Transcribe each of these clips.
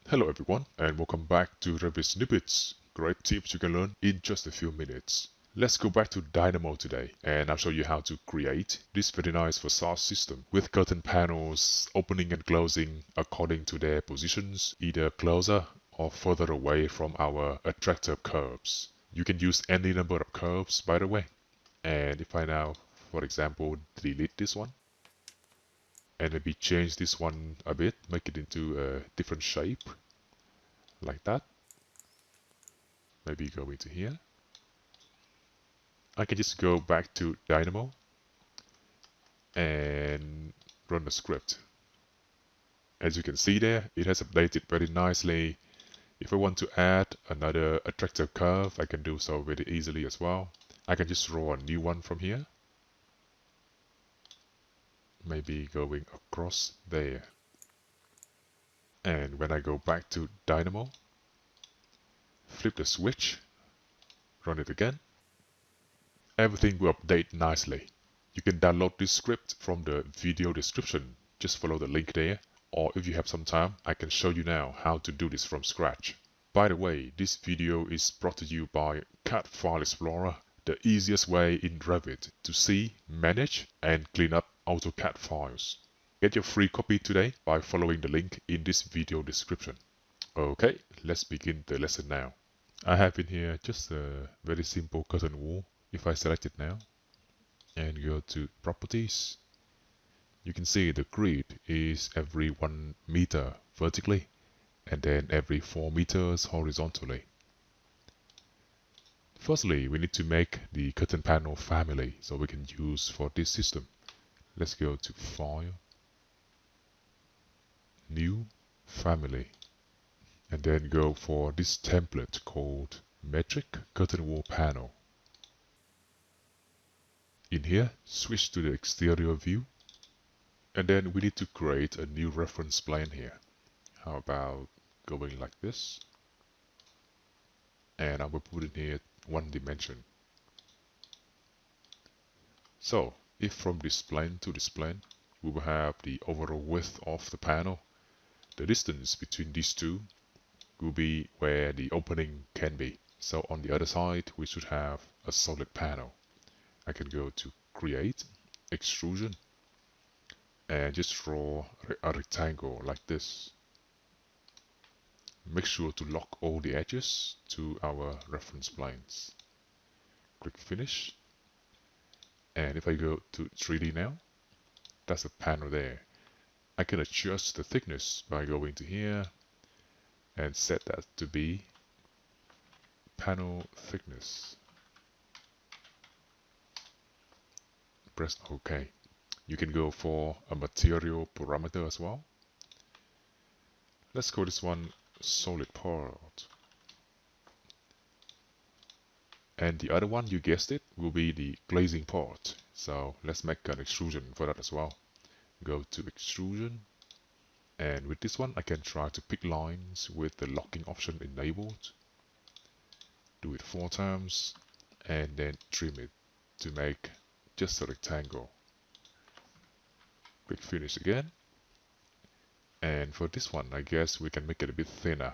Hello everyone, and welcome back to Revit Snippets. Great tips you can learn in just a few minutes. Let's go back to Dynamo today, and I'll show you how to create this very nice facade system with curtain panels opening and closing according to their positions, either closer or further away from our attractor curves. You can use any number of curves, by the way. And if I now, for example, delete this one, and maybe change this one a bit, make it into a different shape, like that. Maybe go into here. I can just go back to Dynamo and run the script. As you can see there, it has updated very nicely. If I want to add another attractor curve, I can do so very easily as well. I can just draw a new one from here. Maybe going across there. And when I go back to Dynamo, flip the switch, run it again, everything will update nicely. You can download this script from the video description. Just follow the link there. Or if you have some time, I can show you now how to do this from scratch. By the way, this video is brought to you by CAD File Explorer, the easiest way in Revit to see, manage, and clean up AutoCAD files. Get your free copy today by following the link in this video description. Okay, let's begin the lesson now. I have in here just a very simple curtain wall. If I select it now and go to Properties, you can see the grid is every 1 meter vertically and then every 4 meters horizontally. Firstly, we need to make the curtain panel family so we can use for this system. Let's go to File, New, Family, and then go for this template called Metric Curtain Wall Panel. In here, switch to the exterior view. And then we need to create a new reference plane here. How about going like this? And I will put in here 1 dimension. So, if from this plane to this plane, we will have the overall width of the panel. The distance between these two will be where the opening can be. So on the other side, we should have a solid panel. I can go to Create, Extrusion, and just draw a rectangle like this. Make sure to lock all the edges to our reference planes. Click Finish. And if I go to 3D now, that's a panel there. I can adjust the thickness by going to here and set that to be panel thickness. Press OK. You can go for a material parameter as well. Let's call this one solid part. And the other one, you guessed it, will be the glazing part. So let's make an extrusion for that as well. Go to Extrusion. And with this one, I can try to pick lines with the locking option enabled. Do it 4 times and then trim it to make just a rectangle. Click Finish again. And for this one, I guess we can make it a bit thinner.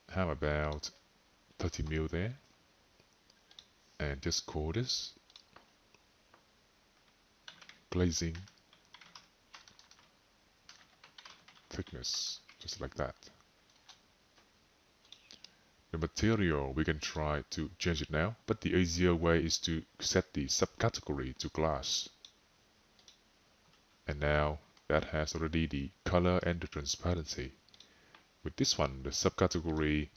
How about 30 mil there? And just call this glazing thickness, just like that. The material, we can try to change it now, but the easier way is to set the subcategory to glass. And now that has already the color and the transparency. With this one, the subcategory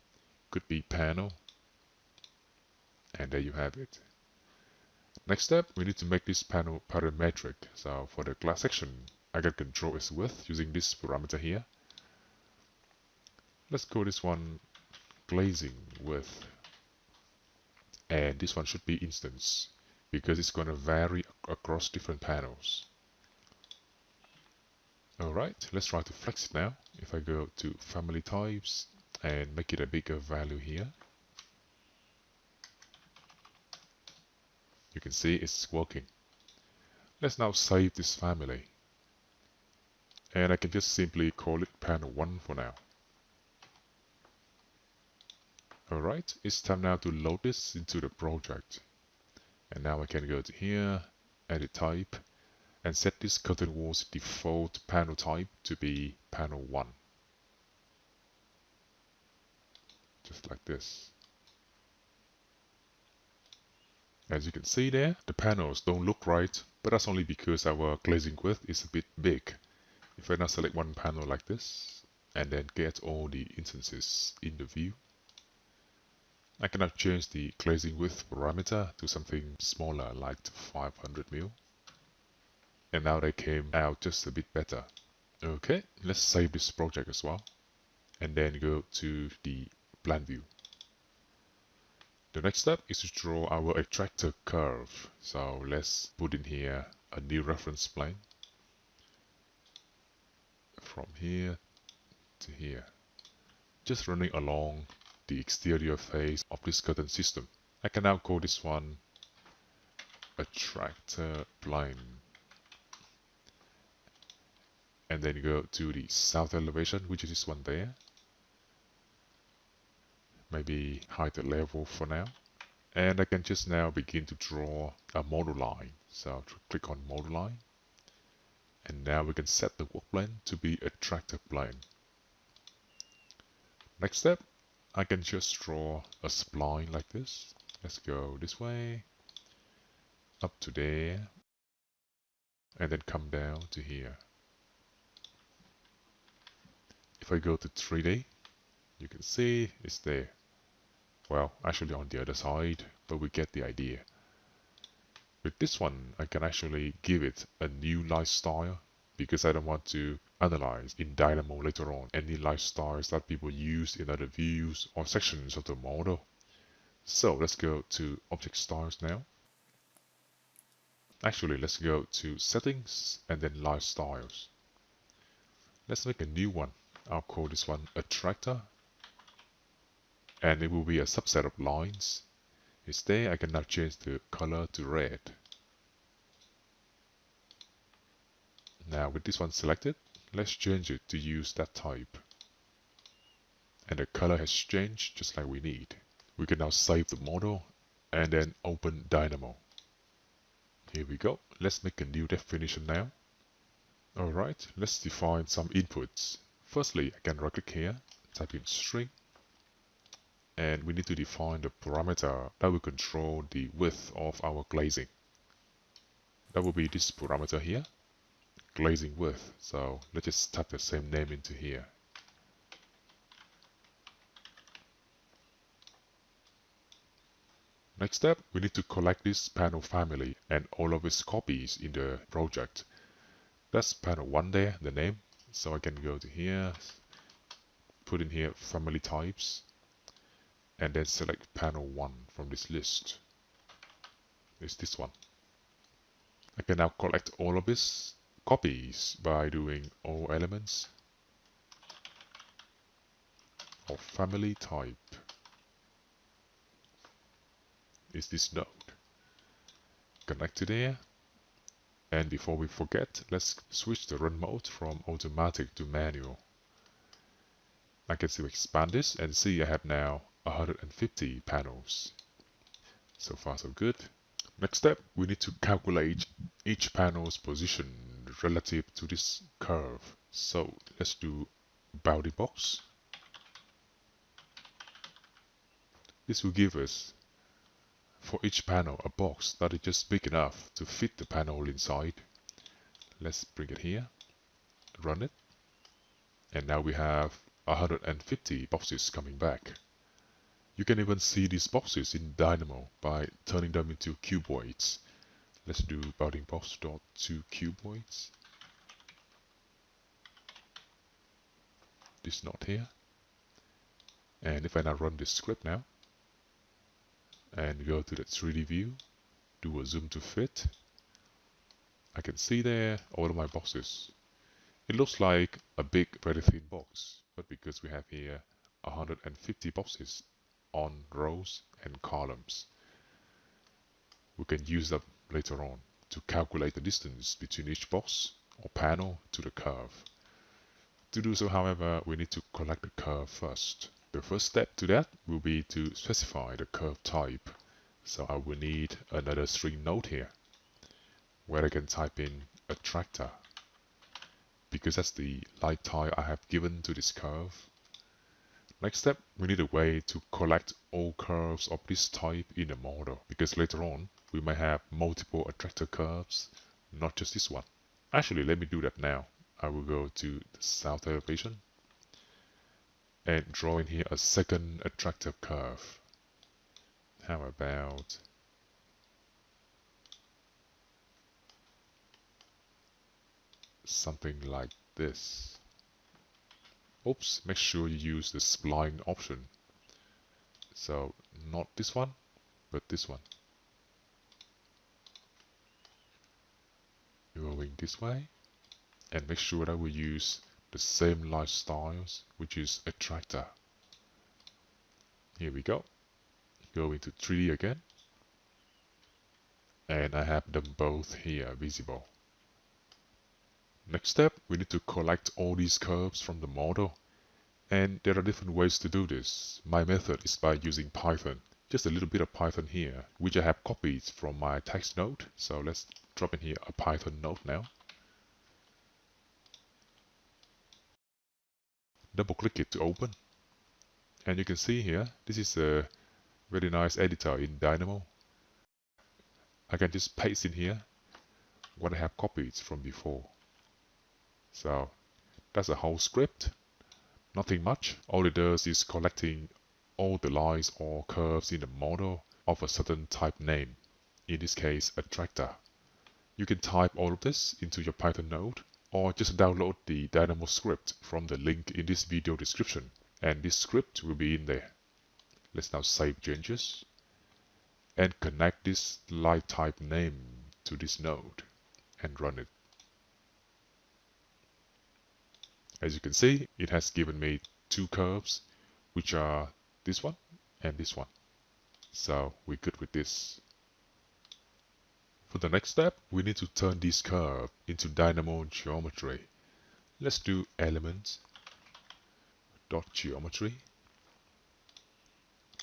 could be panel. And there you have it. Next step, we need to make this panel parametric. So for the glass section, I can control its width using this parameter here. Let's call this one Glazing Width. And this one should be instance because it's going to vary across different panels. Alright, let's try to flex it now. If I go to Family Types and make it a bigger value here, you can see it's working. Let's now save this family. And I can just simply call it panel 1 for now. Alright, it's time now to load this into the project. And now I can go to here, edit type, and set this curtain wall's default panel type to be panel 1. Just like this. As you can see there, the panels don't look right, but that's only because our glazing width is a bit big. If I now select one panel like this, and then get all the instances in the view, I can now change the glazing width parameter to something smaller, like 500 mil. And now they came out just a bit better. Okay, let's save this project as well. And then go to the plan view. The next step is to draw our Extractor curve. So let's put in here a new reference plane. From here to here. Just running along the exterior face of this curtain system. I can now call this one Attractor plane. And then go to the south elevation, which is this one there. Maybe hide the level for now. And I can just now begin to draw a model line. So click on model line. And now we can set the work plane to be a tractor plane. Next step, I can just draw a spline like this. Let's go this way, up to there, and then come down to here. If I go to 3D, you can see it's there. Well, actually on the other side, but we get the idea. With this one, I can actually give it a new light style because I don't want to analyze in Dynamo later on any light styles that people use in other views or sections of the model. So let's go to Object Styles now. Actually, let's go to Settings and then Light Styles. Let's make a new one. I'll call this one Attractor. And it will be a subset of lines. Instead, I can now change the color to red. Now with this one selected, let's change it to use that type. And the color has changed just like we need. We can now save the model and then open Dynamo. Here we go. Let's make a new definition now. Alright, let's define some inputs. Firstly, I can right click here, type in string. And we need to define the parameter that will control the width of our glazing. That will be this parameter here, glazing width. So let's just type the same name into here. Next step, we need to collect this panel family and all of its copies in the project. That's panel 1 there, the name. So I can go to here, put in here family types, and then select panel 1 from this list. It's this one. I can now collect all of its copies by doing all elements of family type. Is this node. Connect to there. And before we forget, let's switch the run mode from automatic to manual. I can still expand this and see I have now 150 panels. So far so good. Next step, we need to calculate each panel's position relative to this curve. So let's do bounding box. This will give us for each panel a box that is just big enough to fit the panel inside. Let's bring it here, run it, and now we have 150 boxes coming back. You can even see these boxes in Dynamo by turning them into cuboids. Let's do bounding box dot to cuboids. This node here. And if I now run this script now, and go to the 3D view, do a zoom to fit, I can see there all of my boxes. It looks like a big very thin box, but because we have here 150 boxes on rows and columns, we can use them later on to calculate the distance between each box or panel to the curve. To do so, however, we need to collect the curve first. The first step to that will be to specify the curve type. So I will need another string node here, where I can type in Attractor, because that's the light type I have given to this curve. Next step, we need a way to collect all curves of this type in the model, because later on we may have multiple attractor curves, not just this one. Actually, let me do that now. I will go to the south elevation and draw in here a second attractor curve. How about something like this? Oops, make sure you use the spline option. So not this one, but this one. Going this way, and make sure that we use the same light styles, which is Attractor. Here we go. Go into 3D again, and I have them both here visible. Next step, we need to collect all these curves from the model, and there are different ways to do this. My method is by using Python. Just a little bit of Python here, which I have copied from my text node. So let's drop in here a Python node now. Double click it to open, and you can see here, this is a very nice editor in Dynamo. I can just paste in here what I have copied from before. So that's a whole script. Nothing much. All it does is collecting all the lines or curves in the model of a certain type name. In this case, Attractor. You can type all of this into your Python node, or just download the Dynamo script from the link in this video description, and this script will be in there. Let's now save changes and connect this light type name to this node and run it. As you can see, it has given me two curves, which are this one and this one. So we're good with this. For the next step, we need to turn this curve into Dynamo Geometry. Let's do element.geometry.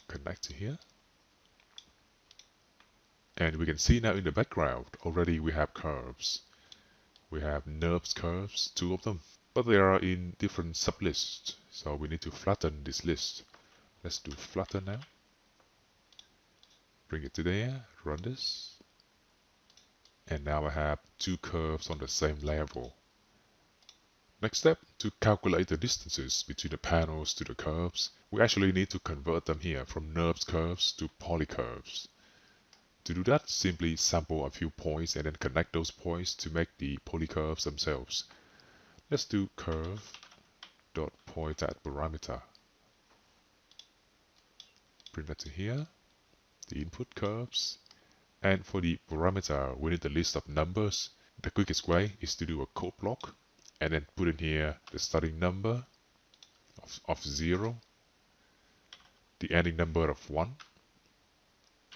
Connect to here. And we can see now in the background, already we have curves. We have NURBS curves, two of them. But they are in different sublists, so we need to flatten this list. Let's do flatten now. Bring it to there, run this. And now I have two curves on the same level. Next step, to calculate the distances between the panels to the curves, we actually need to convert them here from NURBS curves to polycurves. To do that, simply sample a few points and then connect those points to make the polycurves themselves. Let's do curve.point@parameter. Bring that to here, the input curves. And for the parameter, we need a list of numbers. The quickest way is to do a code block and then put in here the starting number of 0, the ending number of 1,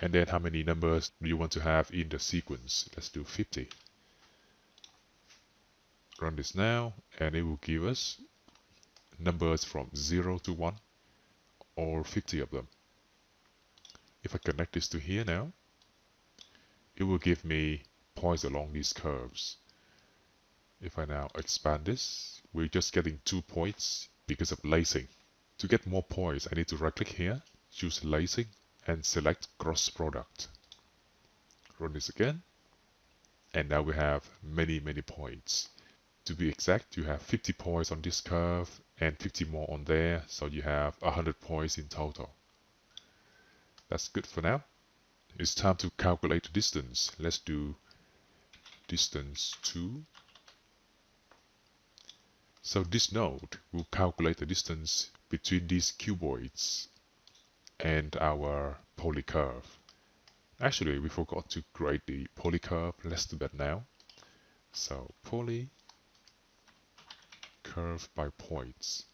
and then how many numbers do you want to have in the sequence. Let's do 50. Run this now, and it will give us numbers from 0 to 1, or 50 of them. If I connect this to here now, it will give me points along these curves. If I now expand this, we're just getting 2 points because of lacing. To get more points, I need to right click here, choose lacing, and select cross product. Run this again, and now we have many points. To be exact, you have 50 points on this curve and 50 more on there, so you have 100 points in total. That's good for now. It's time to calculate the distance. Let's do distance 2. So this node will calculate the distance between these cuboids and our polycurve. Actually, we forgot to create the polycurve. Let's do that now. So poly curve by points.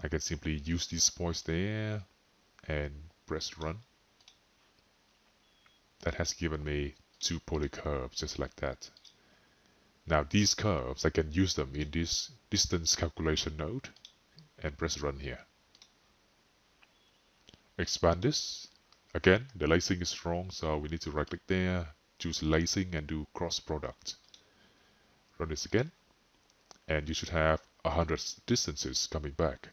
I can simply use these points there and press run. That has given me 2 polycurves just like that. Now these curves, I can use them in this distance calculation node and press run here. expand this. Again, the lacing is wrong, so we need to right click there, choose lacing and do cross product. Run this again, and you should have 100 distances coming back.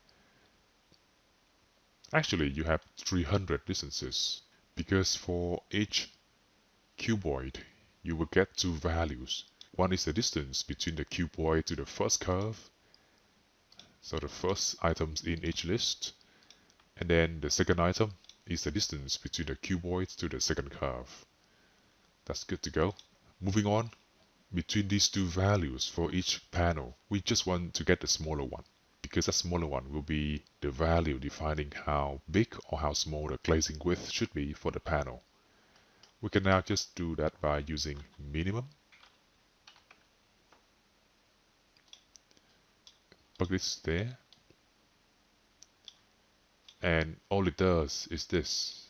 Actually, you have 300 distances, because for each cuboid, you will get two values. One is the distance between the cuboid to the first curve, so the first items in each list, and then the second item is the distance between the cuboid to the second curve. That's good to go. Moving on, between these two values for each panel, we just want to get the smaller one, because that smaller one will be the value defining how big or how small the glazing width should be for the panel. We can now just do that by using minimum. Plug this there. And all it does is this.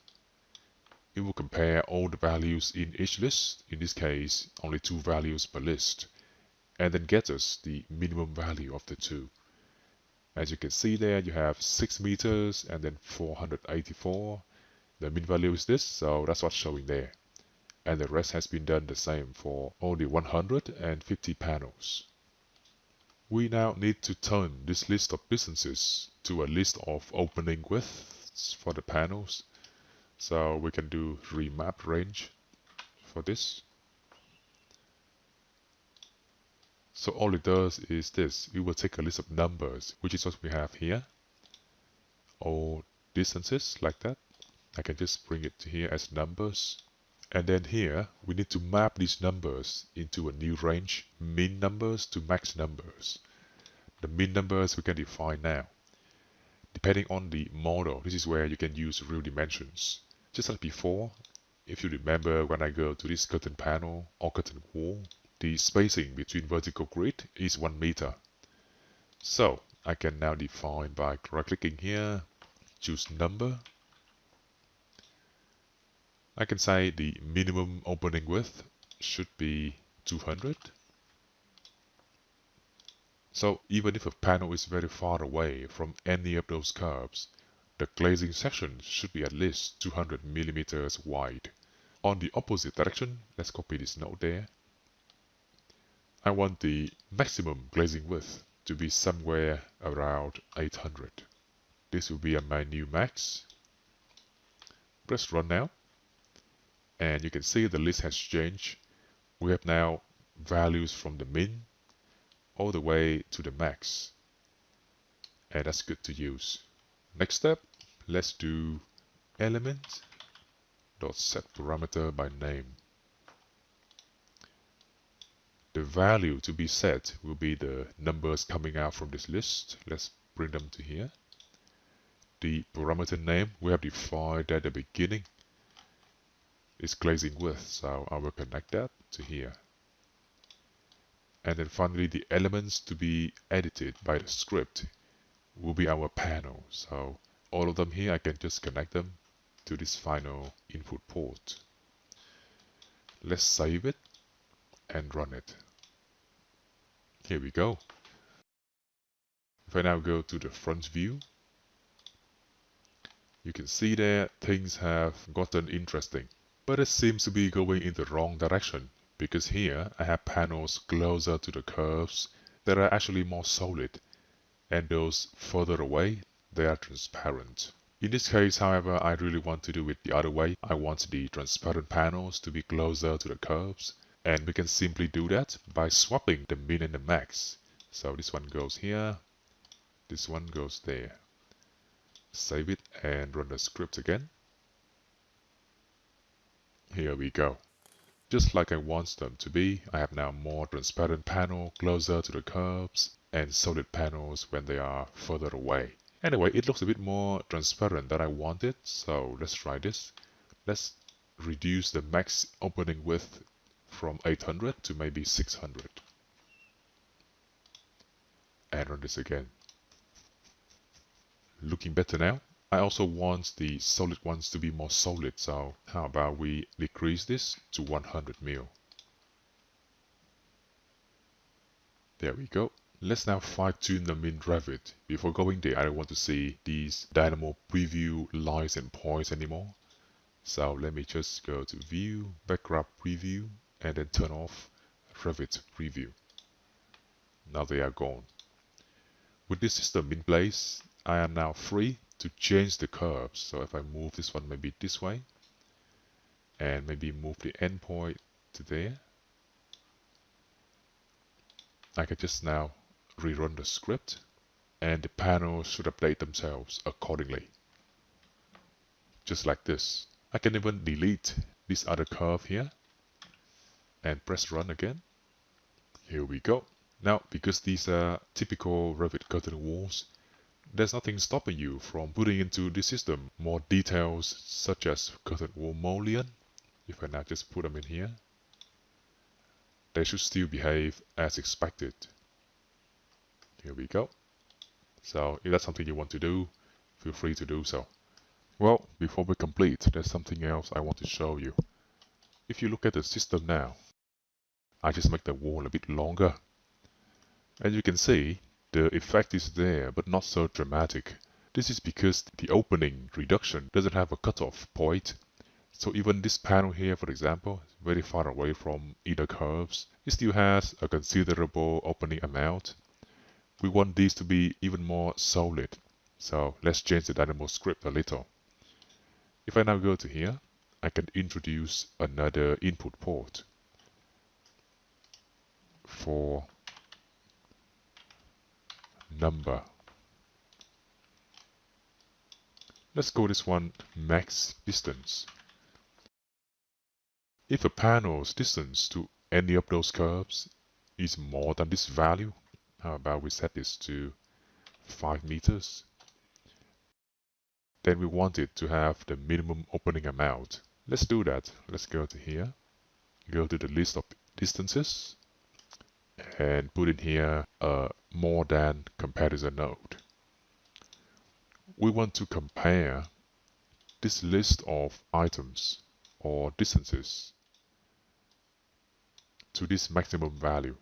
It will compare all the values in each list, in this case only two values per list, and then get us the minimum value of the two. As you can see there, you have 6 meters and then 484. The min value is this, so that's what's showing there. And the rest has been done the same for only 150 panels. We now need to turn this list of distances to a list of opening widths for the panels. So we can do Remap Range for this. So all it does is this. It will take a list of numbers, which is what we have here. All distances like that. I can just bring it here as numbers. And then here, we need to map these numbers into a new range, min numbers to max numbers. The min numbers we can define now. Depending on the model, this is where you can use real dimensions. Just like before, if you remember when I go to this curtain panel or curtain wall, the spacing between vertical grid is 1 meter. So I can now define by right-clicking here, choose number. I can say the minimum opening width should be 200. So even if a panel is very far away from any of those curves, the glazing section should be at least 200 millimeters wide. On the opposite direction, let's copy this node there. I want the maximum glazing width to be somewhere around 800. This will be my new max. Press run now. And you can see the list has changed. We have now values from the min all the way to the max. And that's good to use. Next step, let's do element.setParameter by name. The value to be set will be the numbers coming out from this list. Let's bring them to here. The parameter name we have defined at the beginning is glazing width, so I will connect that to here. And then finally, the elements to be edited by the script will be our panel. So all of them here, I can just connect them to this final input port. Let's save it and run it. Here we go. If I now go to the front view, you can see there things have gotten interesting. But it seems to be going in the wrong direction, because here I have panels closer to the curves that are actually more solid, and those further away, they are transparent. In this case, however, I really want to do it the other way. I want the transparent panels to be closer to the curves, and we can simply do that by swapping the min and the max. So this one goes here, this one goes there. Save it and run the script again. Here we go. Just like I want them to be, I have now more transparent panel closer to the curves and solid panels when they are further away. Anyway, it looks a bit more transparent than I wanted, so let's try this. Let's reduce the max opening width from 800 to maybe 600. And run this again. Looking better now. I also want the solid ones to be more solid, so how about we decrease this to 100 mil. There we go. Let's now fine-tune them in Revit. Before going there, I don't want to see these Dynamo preview lines and points anymore. So let me just go to View, Background Preview, and then turn off Revit Preview. Now they are gone. With this system in place, I am now free to change the curves. So if I move this one maybe this way, and maybe move the endpoint to there, I can just now rerun the script, and the panels should update themselves accordingly. Just like this. I can even delete this other curve here and press run again. Here we go. Now, because these are typical Revit curtain walls, there's nothing stopping you from putting into the system more details such as curtain wall mullion. If I now just put them in here, they should still behave as expected. Here we go. So if that's something you want to do, feel free to do so. Well, before we complete, there's something else I want to show you. If you look at the system now, I just make the wall a bit longer. As you can see, the effect is there, but not so dramatic. This is because the opening reduction doesn't have a cutoff point. So even this panel here, for example, very far away from either curves, it still has a considerable opening amount. We want these to be even more solid. So let's change the Dynamo script a little. If I now go to here, I can introduce another input port for number. Let's call this one max distance. If a panel's distance to any of those curves is more than this value, how about we set this to 5 meters? Then we want it to have the minimum opening amount. Let's do that. Let's go to here, go to the list of distances, and put in here a more than comparison node. We want to compare this list of items or distances to this maximum value.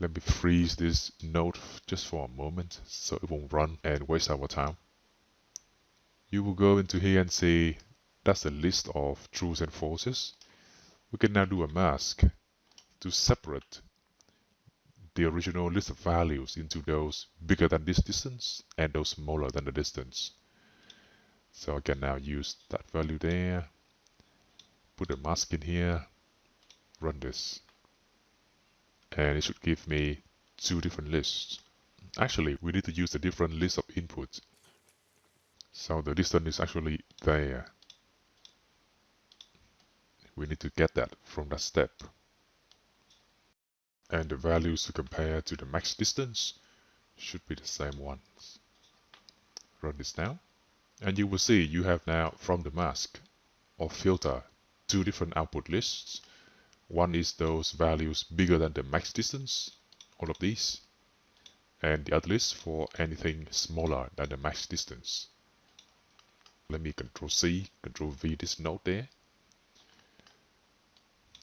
Let me freeze this node just for a moment so it won't run and waste our time. You will go into here and see that's the list of trues and falses. We can now do a mask to separate the original list of values into those bigger than this distance and those smaller than the distance. So I can now use that value there, put a mask in here, run this, and it should give me two different lists. Actually, we need to use a different list of inputs. So the distance is actually there. We need to get that from that step. And the values to compare to the max distance should be the same ones. Run this now. And you will see you have now from the mask or filter two different output lists. One is those values bigger than the max distance, all of these. And the other list for anything smaller than the max distance. Let me Control C, Control V this node there.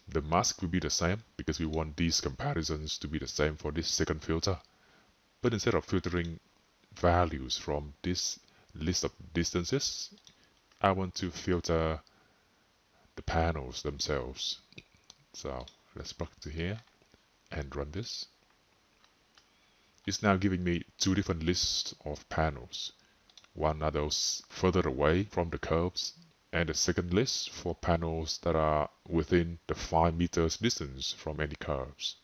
The mask will be the same because we want these comparisons to be the same for this second filter. But instead of filtering values from this list of distances, I want to filter the panels themselves. So let's plug it to here and run this. It's now giving me two different lists of panels. One are those further away from the curves, and the second list for panels that are within the 5 meters distance from any curves.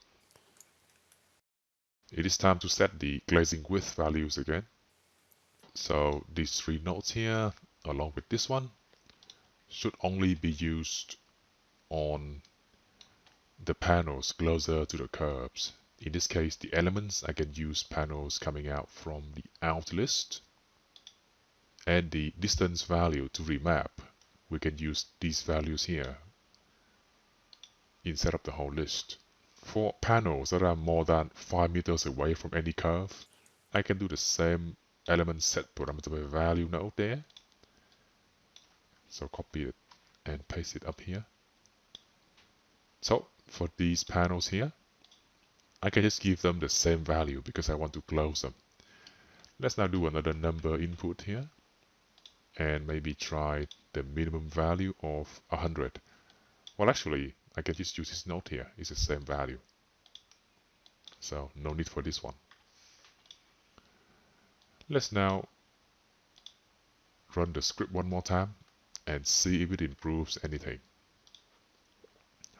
It is time to set the glazing width values again. So these three nodes here, along with this one, should only be used on the panels closer to the curves. In this case, the elements, I can use panels coming out from the out list. And the distance value to remap, we can use these values here instead of the whole list. For panels that are more than 5 meters away from any curve, I can do the same element set parameter value node there. So copy it and paste it up here. So for these panels here, I can just give them the same value because I want to close them. Let's now do another number input here, and maybe try the minimum value of 100. Well, actually, I can just use this node here. It's the same value. So no need for this one. Let's now run the script one more time and see if it improves anything.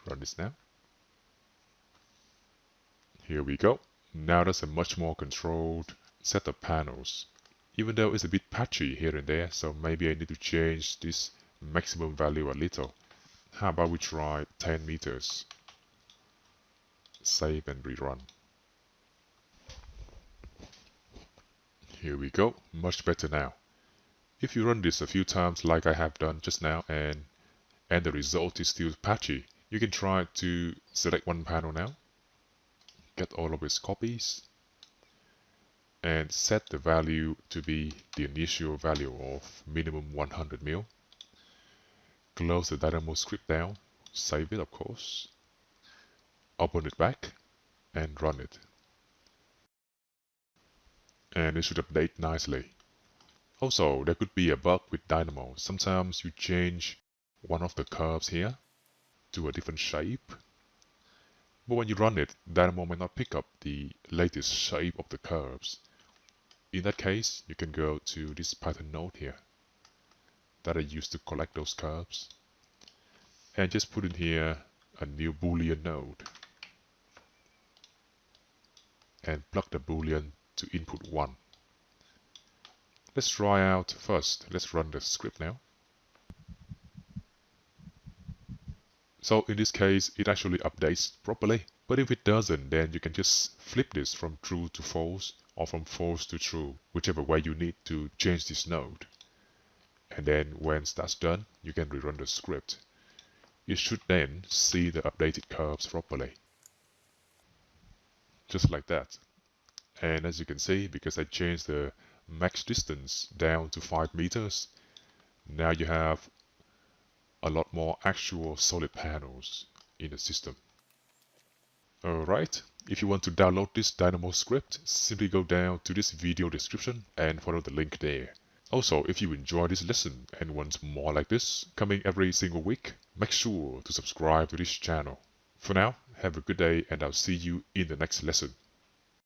Run this now. Here we go. Now there's a much more controlled set of panels. Even though it's a bit patchy here and there, so maybe I need to change this maximum value a little. How about we try 10 meters? Save and rerun. Here we go, much better now. If you run this a few times like I have done just now and the result is still patchy, you can try to select one panel now, get all of its copies, and set the value to be the initial value of minimum 100 mil. Close the Dynamo script down, save it of course, open it back, and run it. And it should update nicely. Also, there could be a bug with Dynamo. Sometimes you change one of the curves here to a different shape, but when you run it, Dynamo may not pick up the latest shape of the curves. In that case, you can go to this Python node here that I used to collect those curves, and just put in here a new Boolean node and plug the Boolean to input 1. Let's try out first. Let's run the script now. So in this case, it actually updates properly, but if it doesn't, then you can just flip this from true to false or from false to true, whichever way you need to change this node. And then when that's done, you can rerun the script. It should then see the updated curves properly. Just like that. And as you can see, because I changed the max distance down to 5 meters, now you have a lot more actual solid panels in the system. Alright, if you want to download this Dynamo script, simply go down to this video description and follow the link there. Also, if you enjoy this lesson and want more like this coming every single week, make sure to subscribe to this channel. For now, have a good day and I'll see you in the next lesson.